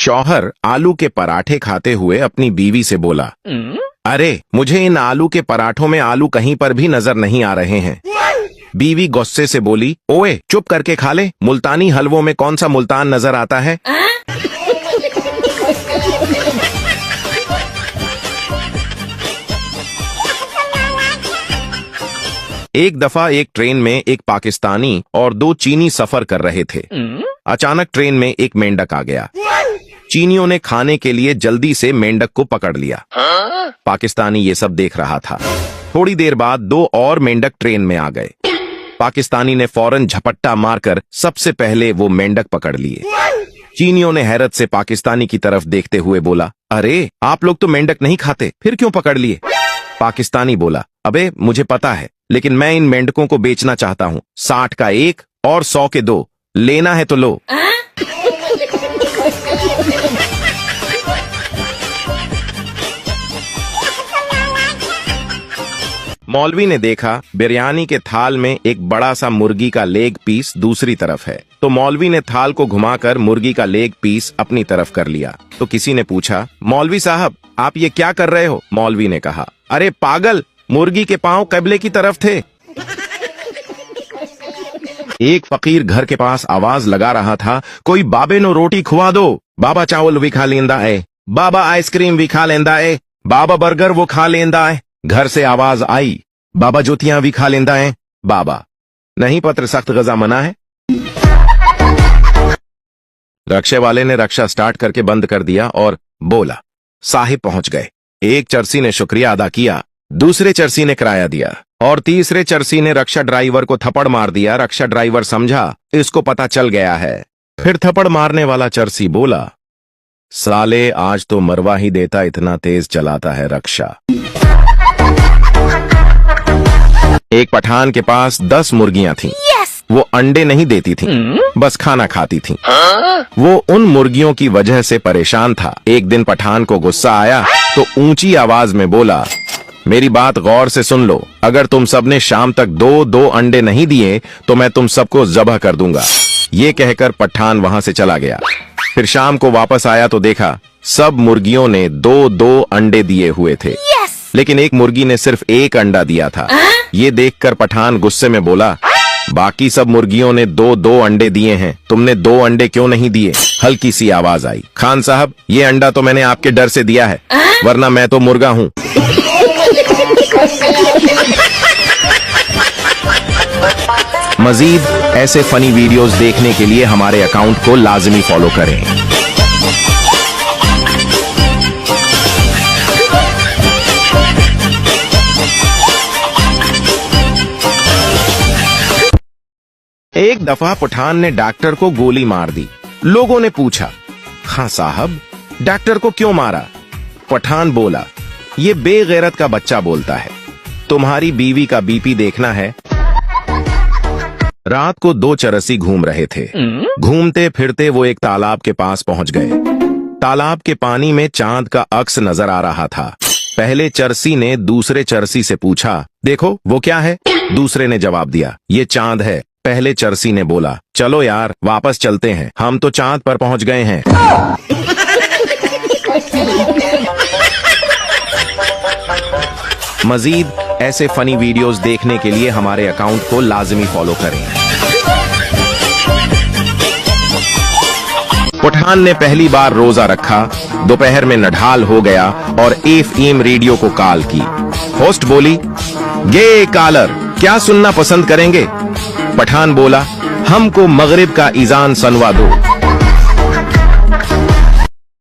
शौहर आलू के पराठे खाते हुए अपनी बीवी से बोला, अरे मुझे इन आलू के पराठों में आलू कहीं पर भी नजर नहीं आ रहे हैं। बीवी गुस्से से बोली, ओए चुप करके खा ले, मुल्तानी हलवों में कौन सा मुल्तान नजर आता है। एक दफा एक ट्रेन में एक पाकिस्तानी और दो चीनी सफर कर रहे थे। अचानक ट्रेन में एक मेंढक आ गया। चीनियों ने खाने के लिए जल्दी से मेंढक को पकड़ लिया। पाकिस्तानी ये सब देख रहा था। थोड़ी देर बाद दो और मेंढक ट्रेन में आ गए। पाकिस्तानी ने फौरन झपट्टा मारकर सबसे पहले वो मेंढक पकड़ लिए। चीनियों ने हैरत से पाकिस्तानी की तरफ देखते हुए बोला, अरे आप लोग तो मेंढक नहीं खाते, फिर क्यों पकड़ लिए। पाकिस्तानी बोला, अबे मुझे पता है, लेकिन मैं इन मेंढकों को बेचना चाहता हूँ। 60 का एक और 100 के दो, लेना है तो लो। मौलवी ने देखा बिरयानी के थाल में एक बड़ा सा मुर्गी का लेग पीस दूसरी तरफ है, तो मौलवी ने थाल को घुमाकर मुर्गी का लेग पीस अपनी तरफ कर लिया। तो किसी ने पूछा, मौलवी साहब आप ये क्या कर रहे हो। मौलवी ने कहा, अरे पागल, मुर्गी के पांव क़िबले की तरफ थे। एक फकीर घर के पास आवाज लगा रहा था, कोई बाबे नो रोटी खुआ दो। बाबा चावल भी खा लेंदा है, बाबा आइसक्रीम भी खा लेंदा है, बाबा बर्गर वो खा लेंदा है। घर से आवाज आई, बाबा जुतियां भी खा लेंदा है। बाबा, नहीं पत्र सख्त गजा मना है। रक्षे वाले ने रक्षा स्टार्ट करके बंद कर दिया और बोला, साहिब पहुंच गए। एक चरसी ने शुक्रिया अदा किया, दूसरे चरसी ने किराया दिया और तीसरे चरसी ने रक्षा ड्राइवर को थप्पड़ मार दिया। रक्षा ड्राइवर समझा इसको पता चल गया है। फिर थप्पड़ मारने वाला चरसी बोला, साले आज तो मरवा ही देता, इतना तेज चलाता है रक्षा। एक पठान के पास 10 मुर्गियां थीं। वो अंडे नहीं देती थीं, बस खाना खाती थीं। वो उन मुर्गियों की वजह से परेशान था। एक दिन पठान को गुस्सा आया तो ऊंची आवाज में बोला, मेरी बात गौर से सुन लो, अगर तुम सबने शाम तक 2-2 अंडे नहीं दिए तो मैं तुम सबको ज़ब्ह कर दूंगा। ये कहकर पठान वहां से चला गया। फिर शाम को वापस आया तो देखा सब मुर्गियों ने 2-2 अंडे दिए हुए थे, लेकिन एक मुर्गी ने सिर्फ 1 अंडा दिया था। ये देखकर पठान गुस्से में बोला, बाकी सब मुर्गियों ने 2-2 अंडे दिए हैं, तुमने 2 अंडे क्यों नहीं दिए। हल्की सी आवाज आई, खान साहब ये अंडा तो मैंने आपके डर से दिया है, वरना मैं तो मुर्गा हूँ। मजीद ऐसे फनी वीडियोस देखने के लिए हमारे अकाउंट को लाजमी फॉलो करें। एक दफा पठान ने डॉक्टर को गोली मार दी। लोगों ने पूछा, खां साहब डॉक्टर को क्यों मारा। पठान बोला, ये बेगैरत का बच्चा बोलता है, तुम्हारी बीवी का बीपी देखना है। रात को 2 चरसी घूम रहे थे। घूमते फिरते वो एक तालाब के पास पहुंच गए। तालाब के पानी में चांद का अक्स नजर आ रहा था। पहले चरसी ने दूसरे चरसी से पूछा, देखो वो क्या है। दूसरे ने जवाब दिया, ये चांद है। पहले चरसी ने बोला, चलो यार वापस चलते हैं, हम तो चांद पर पहुंच गए हैं। मजीद ऐसे फनी वीडियोस देखने के लिए हमारे अकाउंट को लाजमी फॉलो करें। पठान ने पहली बार रोजा रखा, दोपहर में नढाल हो गया और एफएम रेडियो को कॉल की। होस्ट बोली, गे कॉलर क्या सुनना पसंद करेंगे। पठान बोला, हमको मगरिब का इजान सुनवा दो।